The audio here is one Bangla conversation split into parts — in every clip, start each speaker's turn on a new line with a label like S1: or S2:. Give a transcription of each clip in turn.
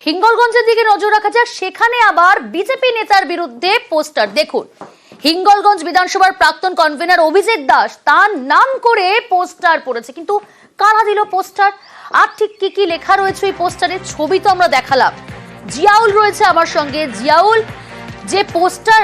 S1: হিঙ্গলগঞ্জের দিকে নজর রাখা যাক, সেখানে আবার বিজেপি নেতার বিরুদ্ধে পোস্টার। দেখুন, হিঙ্গলগঞ্জ বিধানসভার প্রাক্তন কনভেনার অভিজিৎ দাস তার নাম করে পোস্টার পড়েছে, কিন্তু কারা দিল পোস্টার আর ঠিক কি কি লেখা রয়েছে ওই পোস্টারে ছবি তো আমরা দেখালাম। জিয়াউল রয়েছে আমার সঙ্গে। জিয়াউল, যে পোস্টার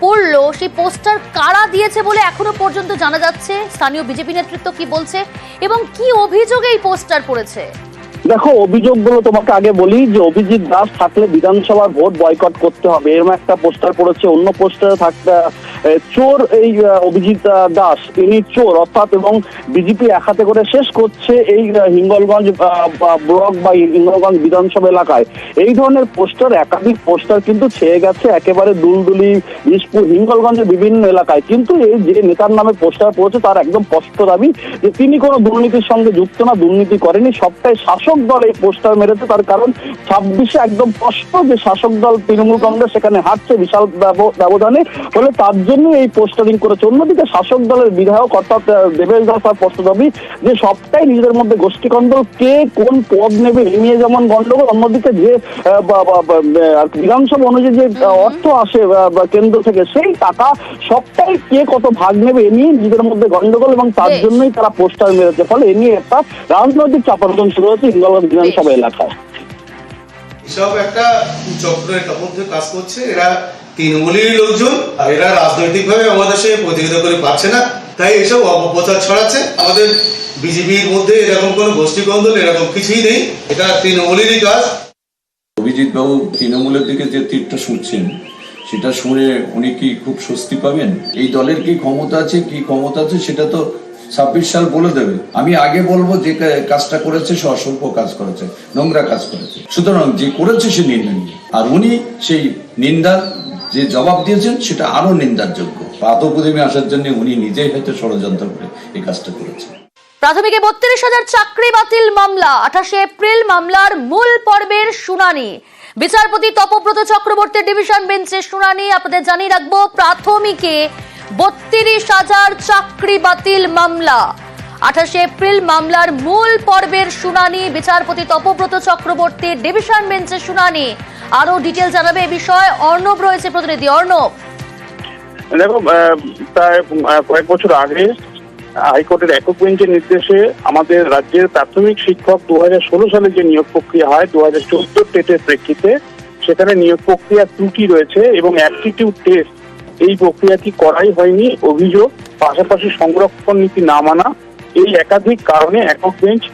S1: পড়লো সেই পোস্টার কারা দিয়েছে বলে এখনো পর্যন্ত জানা যাচ্ছে? স্থানীয় বিজেপি নেতৃত্ব কি বলছে এবং কি অভিযোগে এই পোস্টার পড়েছে?
S2: দেখো, অভিযোগগুলো তোমাকে আগে বলি যে অভিজিৎ দাস থাকলে বিধানসভার ভোট বয়কট করতে হবে, এরকম একটা পোস্টার পড়েছে। অন্য পোস্টারে থাকতে চোর, এই অভিজিৎ দাস তিনি চোর অর্থাৎ, এবং বিজেপি এক হাতে করে শেষ করছে এই হিঙ্গলগঞ্জ ব্লক বা হিঙ্গলগঞ্জ বিধানসভা এলাকায়। এই ধরনের পোস্টার, একাধিক পোস্টার কিন্তু ছেয়ে গেছে একেবারে দুলদুলি, ইসপুর, হিঙ্গলগঞ্জের বিভিন্ন এলাকায়। কিন্তু এই যে নেতার নামে পোস্টার পড়েছে তার একদম স্পষ্ট দাবি যে তিনি কোনো দুর্নীতির সঙ্গে যুক্ত না, দুর্নীতি করেনি, সবটাই শাসক দল এই পোস্টার মেরেছে। তার কারণ 26-এ একদম স্পষ্ট যে শাসক দল তৃণমূল কংগ্রেস সেখানে হারছে বিশাল ব্যবধানে, ফলে তার জন্য এই পোস্টারিং করেছে। অন্যদিকে শাসক দলের বিধায়ক অর্থাৎ দেবেশ দাস তার স্পষ্ট দাবি যে সবটাই নিজেদের মধ্যে গোষ্ঠীকন্দল, কে কোন পদ নেবে এই নিয়ে যেমন গন্ডগোল, অন্যদিকে যে বিধানসভা অনুযায়ী যে অর্থ আসে কেন্দ্র থেকে সেই টাকা সবটাই কে কত ভাগ নেবে এ নিয়ে নিজেদের মধ্যে গন্ডগোল, এবং তার জন্যই তারা পোস্টার মেরেছে। ফলে এ নিয়ে একটা রাজনৈতিক চাপানোতন শুরু হয়েছে হিঙ্গলগঞ্জ বিধানসভা এলাকায়।
S3: এসব একটা চক্রের মধ্যে কাজ করছে। এরা তৃণমূলের লোকজন, আর এরা রাজনৈতিকভাবে আমাদের সঙ্গে প্রতিযোগিতা করে পারছে না, তাই এসব অপপ্রচার ছড়াচ্ছে। আমাদের বিজেপির মধ্যে এরকম কোনো গোষ্ঠীকন্দল এরকম কিছুই নেই, এটা তৃণমূলেরই কাজ।
S4: অভিজিৎ বাবু তৃণমূলের দিকে যে তীরটা ছুঁড়ছেন সেটা শুনে উনি কি খুব স্বস্তি পাবেন? এই দলের কি ক্ষমতা আছে সেটা তো 26 সাল বলে দেবে। আমি আগে বলবো যে কাজটা করেছে সে অসভ্য কাজ করেছে, নোংরা কাজ করেছে, সুতরাং যে করেছে সে নিন্দনীয়। আর উনি সেই নিন্দার যে জবাব দিয়েছেন সেটা আরো নিন্দার যোগ্য। পাতপ্রতিমে আসার জন্য উনি নিজেই হয়তো ষড়যন্ত্র করে এই কাজটা করেছেন।
S1: প্রাথমিকে 32,000 চাকরি বাতিল মামলা, 28 এপ্রিল মামলার মূল পর্বের শুনানি। বিচারপতি তপব্রত চক্রবর্তীর ডিভিশন বেঞ্চে শুনানি। আপনাদের জানিয়ে রাখবো, প্রাথমিকে 32,000 চাকরি বাতিল মামলা, 28 এপ্রিল মামলার মূল পর্বের শুনানি। বিচারপতি তপব্রত চক্রবর্তীর ডিভিশন বেঞ্চে শুনানি। আরো ডিটেল জানাবে এ বিষয়ে অর্ণব রয়েছে, প্রতিনিধি অর্ণব।
S2: দেখো, প্রায় কয়েক বছর আগে হাইকোর্টের একক বেঞ্চের নির্দেশে আমাদের রাজ্যের প্রাথমিক শিক্ষক 2016 সালে যে নিয়োগ প্রক্রিয়া হয় 2014 টেটের প্রেক্ষিতে, সেখানে নিয়োগ প্রক্রিয়ার ত্রুটি রয়েছে এবং অ্যাপটিটিউড টেস্ট এই প্রক্রিয়াটি করাই হয়নি অভিযোগ, পাশাপাশি সংরক্ষণ নীতি না মানা, এই একাধিক কারণে একক বেঞ্চ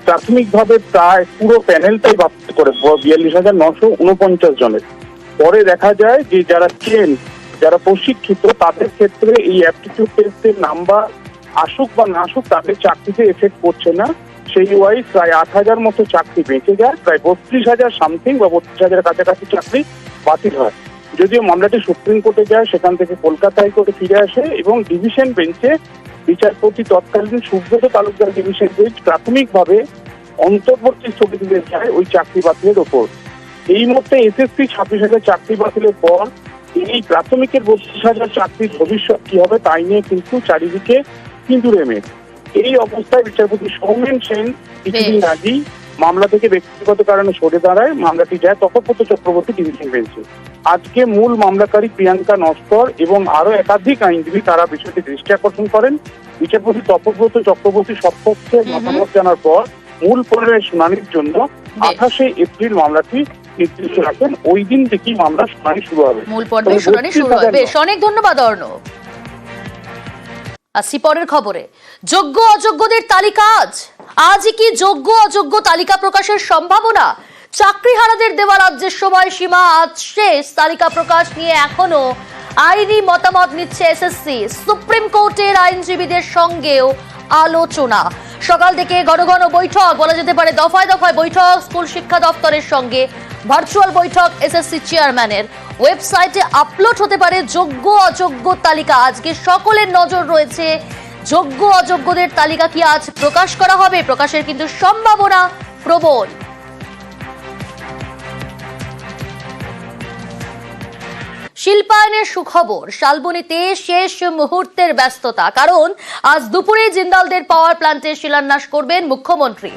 S2: প্রাথমিকভাবে প্রায় পুরো প্যানেলটাই বাতিল করে 42,949 জনের। পরে দেখা যায় যে যারা যারা প্রশিক্ষিত তাদের ক্ষেত্রে এই অ্যাপটিটিউড টেস্টের নাম্বার আসুক বা না আসুক তাদের চাকরিতে এফেক্ট করছে না। সেই ওয়াইজ প্রায় 8,000 মতো চাকরি বেঁচে যায়, প্রায় 32,000 সামথিং বা 32,000 কাছাকাছি চাকরি বাতিল হয়। যদিও মামলাটি সুপ্রিম কোর্টে যায়, সেখান থেকে কলকাতা হাইকোর্টে ফিরে আসে এবং ডিভিশন বেঞ্চে বিচারপতি তৎকালীন সুব্রত তালুকদার ডিভিশন বেঞ্চ প্রাথমিকভাবে অন্তর্বর্তী স্থগিত দিয়ে যায় ওই চাকরি বাতিলের ওপর। এই মুহূর্তে এসএসসি 26,000 চাকরি বাতিলের পর এই প্রাথমিকের 32,000 চাকরির ভবিষ্যৎ কি হবে তাই নিয়ে কিন্তু চারিদিকে সিঁদুরে মেঘ। এই অবস্থায় বিচারপতি সৌমেন সেন কিছুদিন আগেই মামলা থেকে ব্যক্তিগত কারণে সরে দাঁড়ায়, মামলাটি যায় তপব্রত চক্রবর্তী ডিভিশন বেঞ্চে। আজকে মূল মামলাকারী প্রিয়াঙ্কা নস্কর এবং আরো একাধিক আইনজীবী তারা বিষয়টি দৃষ্টি আকর্ষণ করেন। বিচারপতি তপব্রত চক্রবর্তী সপক্ষে মতামত জানার পর মূল পর্যায়ের শুনানির জন্য 28 এপ্রিল মামলাটি নির্দিষ্ট রাখেন। ওই দিন থেকেই মামলা শুনানি শুরু হবে,
S1: মূল পর্যায়ের শুনানি শুরু হবে। বেশ, অনেক ধন্যবাদ অর্ণব। আসি পরের খবরে। যোগ্য অযোগ্যদের তালিকা আজই কি যোগ্য অযোগ্য তালিকা প্রকাশের সম্ভাবনা? চাকরিহারাদের দেওয়া রাজ্যের সময়সীমা আজ শেষ। তালিকা প্রকাশ নিয়ে এখনো আইনি মতামত নিচ্ছে এসএসসি। সুপ্রিম কোর্টের আইনজীবীদের সঙ্গেও আলোচনা। সকাল থেকে ঘন ঘন বৈঠক, বলা যেতে পারে দফায় দফায় বৈঠক। স্কুল শিক্ষা দপ্তরের সঙ্গে ভার্চুয়াল বৈঠক এসএসসি চেয়ারম্যানের। ওয়েবসাইটে আপলোড হতে পারে যোগ্য অযোগ্য তালিকা। আজকে সকলের নজর রয়েছে যোগ্য অযোগ্যদের তালিকা কি আজ প্রকাশ করা হবে? প্রকাশের কিন্তু সম্ভাবনা প্রবল। শিল্পায়নের সুখবর, শালবনীতে শেষ মুহূর্তের ব্যস্ততা, কারণ আজ দুপুরে জিন্দালদের পাওয়ার প্ল্যান্টের শিলান্যাস করবেন মুখ্যমন্ত্রী।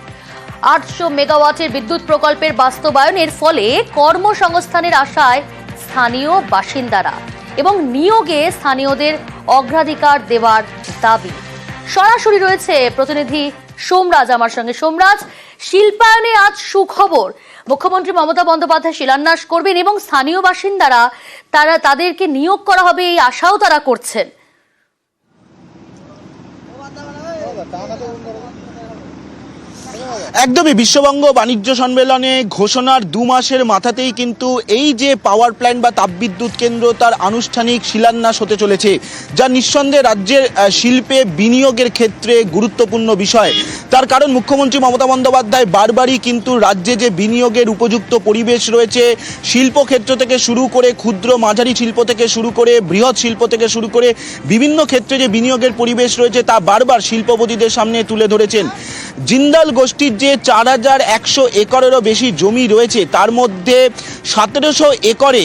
S1: 800 মেগাওয়াটের বিদ্যুৎ প্রকল্পের বাস্তবায়নের ফলে কর্মসংস্থানের আশায় স্থানীয় বাসিন্দারা এবং নিয়োগে স্থানীয়দের অগ্রাধিকার দেওয়ার দাবি। সরাসরি রয়েছে প্রতিনিধি সোমরাজ আমার সঙ্গে। সোমরাজ, শিল্পায়নে আজ সুখবর, মুখ্যমন্ত্রী মমতা বন্দ্যোপাধ্যায় শিলান্যাস করবেন এবং স্থানীয় বাসিন্দারা তাদেরকে নিয়োগ করা হবে এই আশাও তারা করছেন।
S5: একদমই বিশ্ববঙ্গ বাণিজ্য সম্মেলনে ঘোষণার 2 মাসের মাথাতেই কিন্তু এই যে পাওয়ার প্ল্যান্ট বা তাপবিদ্যুৎ কেন্দ্র তার আনুষ্ঠানিক শিলান্যাস হতে চলেছে, যা নিঃসন্দেহে রাজ্যের শিল্পে বিনিয়োগের ক্ষেত্রে গুরুত্বপূর্ণ বিষয়। তার কারণ মুখ্যমন্ত্রী মমতা বন্দ্যোপাধ্যায় বারবারই কিন্তু রাজ্যে যে বিনিয়োগের উপযুক্ত পরিবেশ রয়েছে, শিল্পক্ষেত্র থেকে শুরু করে ক্ষুদ্র মাঝারি শিল্প থেকে শুরু করে বৃহৎ শিল্প থেকে শুরু করে বিভিন্ন ক্ষেত্রে যে বিনিয়োগের পরিবেশ রয়েছে তা বারবার শিল্পপতিদের সামনে তুলে ধরেছেন। জিন্দাল গোষ্ঠীর যে 4100 একরেরও বেশি জমি রয়েছে, তার মধ্যে 1700 একরে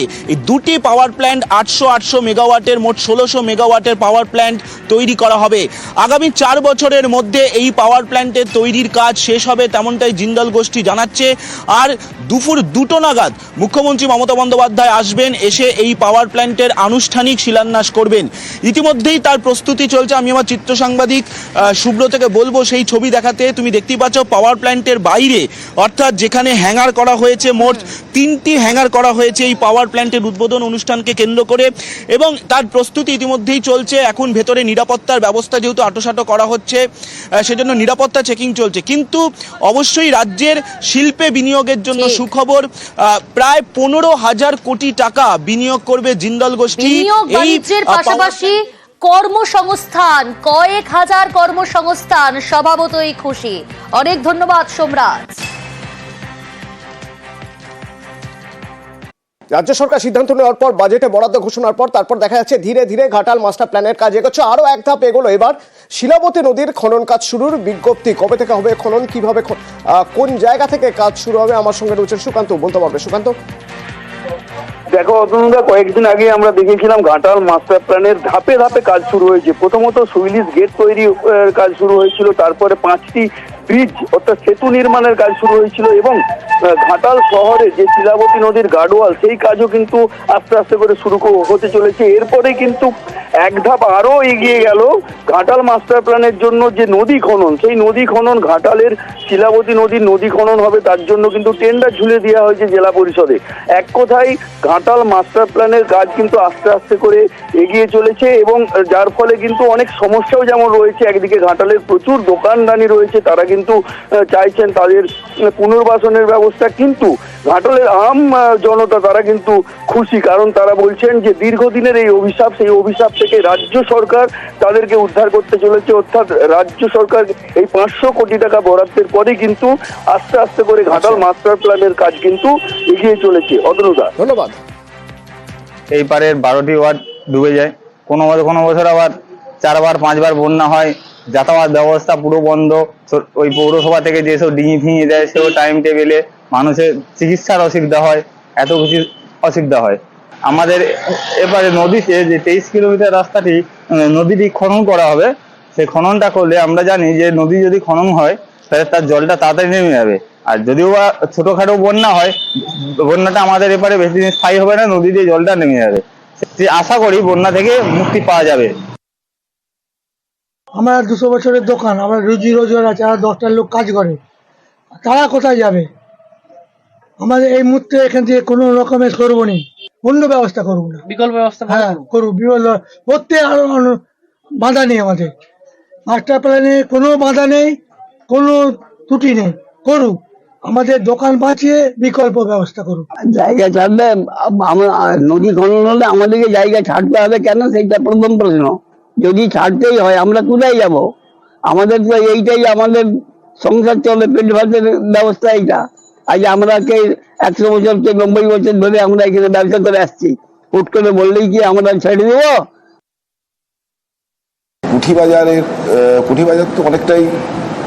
S5: দুটি পাওয়ার প্ল্যান্ট 800 মেগাওয়াটের মোট 1600 মেগাওয়াটের পাওয়ার প্ল্যান্ট তৈরি করা হবে। আগামী 4 বছরের মধ্যে এই পাওয়ার প্ল্যান্টের তৈরির কাজ শেষ হবে, তেমনটাই জিন্দাল গোষ্ঠী জানাচ্ছে। আর দুপুর 2টো নাগাদ মুখ্যমন্ত্রী মমতা বন্দ্যোপাধ্যায় আসবেন, এসে এই পাওয়ার প্ল্যান্টের আনুষ্ঠানিক শিলান্যাস করবেন। ইতিমধ্যেই তার প্রস্তুতি চলছে। আমি আমার চিত্র সাংবাদিক শুভ্র থেকে বলবো সেই ছবি দেখাতে। তুমি দেখতেই পাচ্ছ পাওয়ার প্ল্যান্টের বাইরে, অর্থাৎ যেখানে হ্যাঙ্গার করা হয়েছে, মোট 3টি হ্যাঙ্গার করা হয়েছে এই পাওয়ার প্ল্যান্টের উদ্বোধন অনুষ্ঠানকে কেন্দ্র করে, এবং তার প্রস্তুতি ইতিমধ্যেই চলছে। এখন ভেতরে নিরাপত্তার ব্যবস্থা যেহেতু আঁটোসাঁটো করা হচ্ছে, সেজন্য নিরাপত্তা চেকিং চলছে। কিন্তু অবশ্যই রাজ্যের শিল্পে বিনিয়োগের জন্য সুখবর, প্রায় 15,000 কোটি টাকা বিনিয়োগ করবে জিন্দাল গোষ্ঠী।
S1: বাণিজ্যের পাশাপাশি কর্মসংস্থান, কয়েক হাজার কর্মসংস্থান, স্বভাবতই খুশি। অনেক ধন্যবাদ সোমরাজ।
S6: রাজ্য সরকার সিদ্ধান্ত নেওয়ার পর, বাজেটে বরাদ্দ ঘোষণার পর তারপর দেখা যাচ্ছে ধীরে ধীরে ঘাটাল মাস্টার প্ল্যানের কাজ এগোচ্ছে। আরো এক ধাপ এগোলো এবার শিলাবতী নদীর খনন কাজ শুরুর বিজ্ঞপ্তি। কবে থেকে হবে খনন, কিভাবে, কোন জায়গা থেকে কাজ শুরু হবে, আমার সঙ্গে রয়েছেন সুকান্ত, বলতে পারবে সুকান্ত?
S2: দেখো অতনুদা, কয়েকদিন আগে আমরা দেখেছিলাম ঘাটাল মাস্টার প্ল্যানের ধাপে ধাপে কাজ শুরু হয়েছে। প্রথমত সুইলিশ গেট তৈরি কাজ শুরু হয়েছিল, তারপরে 5টি ব্রিজ অর্থাৎ সেতু নির্মাণের কাজ শুরু হয়েছিল, এবং ঘাটাল শহরে যে শিলাবতী নদীর গার্ডওয়াল সেই কাজও কিন্তু আস্তে আস্তে করে শুরু হতে চলেছে। এরপরে কিন্তু এক ধাপ আরো এগিয়ে গেল ঘাটাল মাস্টার প্ল্যানের জন্য যে নদী খনন, সেই নদী খনন ঘাটালের শিলাবতী নদীর নদী খনন হবে, তার জন্য কিন্তু টেন্ডার ঝুলে দেওয়া হয়েছে জেলা পরিষদে। এক কথায় ঘাটাল মাস্টার প্ল্যানের কাজ কিন্তু আস্তে আস্তে করে এগিয়ে চলেছে, এবং যার ফলে কিন্তু অনেক সমস্যাও যেমন রয়েছে। একদিকে ঘাটালের প্রচুর দোকানদানি রয়েছে, তারা কিন্তু চাইছেন তাদের পুনর্বাসনের ব্যবস্থা, কিন্তু ঘাটালের আম জনতা তারা কিন্তু খুশি, কারণ তারা বলছেন যে দীর্ঘদিনের এই অভিশাপ, সেই অভিশাপ থেকে রাজ্য সরকার তাদেরকে উদ্ধার করতে চলেছে। অর্থাৎ রাজ্য সরকার এই 500 কোটি টাকা বরাদ্দের পরে কিন্তু আস্তে আস্তে করে ঘাটাল মাস্টার প্ল্যানের কাজ কিন্তু এগিয়ে চলেছে। অতনুদা,
S6: ধন্যবাদ।
S7: এই পারের 12টি ওয়ার্ড ডুবে যায়, কোনো বছর আবার 4বার 5বার বন্যা হয়, যাতায়াত ব্যবস্থা পুরো বন্ধ। ওই পৌরসভা থেকে যেসব ডিঙি ফিঙি দেয় সেও টাইম টেবিলে, মানুষের চিকিৎসার অসুবিধা হয়, এত কিছু অসুবিধা হয়। আমাদের এবারে নদীতে যে 23 কিলোমিটার রাস্তাটি নদীটি খনন করা হবে, সেই খননটা করলে আমরা জানি যে নদী যদি খনন হয় তাহলে তার জলটা তাড়াতাড়ি নেমে যাবে। আর যদিও বা ছোটখাটো বন্যা হয়, বন্যাটা আমাদের এপারে বেশি দিন স্থায়ী হবে না, নদী দিয়ে জলটা নেমে যাবে। আশা করি বন্যা থেকে মুক্তি পাওয়া যাবে।
S8: আমরা 200 বছরের দোকান, আমরা রুজি রোজগার আছে, আর 10টা লোক কাজ করে, তারা কোথায় যাবে? আমাদের এই মুহূর্তে এখান থেকে কোনো রকমের করবো নি, অন্য ব্যবস্থা করবো না, বিকল্প ব্যবস্থা। হ্যাঁ করবো, প্রত্যেক আরো বাধা নেই আমাদের মাস্টার প্ল্যানে, কোনো বাধা নেই, কোনো ত্রুটি নেই, করুক, আমাদের দোকান বাঁচিয়ে বিকল্প ব্যবস্থা করুক।
S9: জায়গা ছাড়লে নদী খনন হলে আমাদেরকে জায়গা ছাড়তে হবে কেন, সেইটা প্রথম প্রশ্ন। যদি ছাড়তেই হয় আমরা কোথায় যাব? আমাদের তো এইটাই আমাদের সংসার চলে, পেট ভাতের ব্যবস্থা এইটা। আজ আমরা 100 বছর 90 বছর ধরে আমরা এখানে ব্যবসা করে আসছি, হুট করে বললেই কি আমরা ছেড়ে দেব?
S10: পুঁঠিবাজার তো অনেকটাই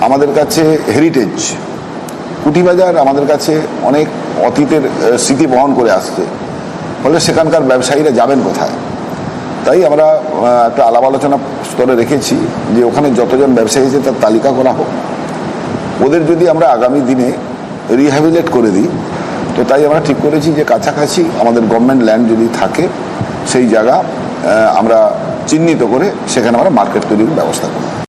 S10: আমাদের কাছে হেরিটেজ। পুঁঠিবাজার আমাদের কাছে অনেক অতীতের স্মৃতি বহন করে আসছে, ফলে সেখানকার ব্যবসায়ীরা যাবেন কোথায়? তাই আমরা একটা আলাপ আলোচনা স্তরে রেখেছি যে ওখানে যতজন ব্যবসায়ী আছে তার তালিকা করা হোক, ওদের যদি আমরা আগামী দিনে রিহ্যাবিলেট করে দিই, তো তাই আমরা ঠিক করেছি যে কাছাকাছি আমাদের গভর্নমেন্ট ল্যান্ড যদি থাকে সেই জায়গা আমরা চিহ্নিত করে সেখানে আমরা মার্কেট তৈরির ব্যবস্থা করব।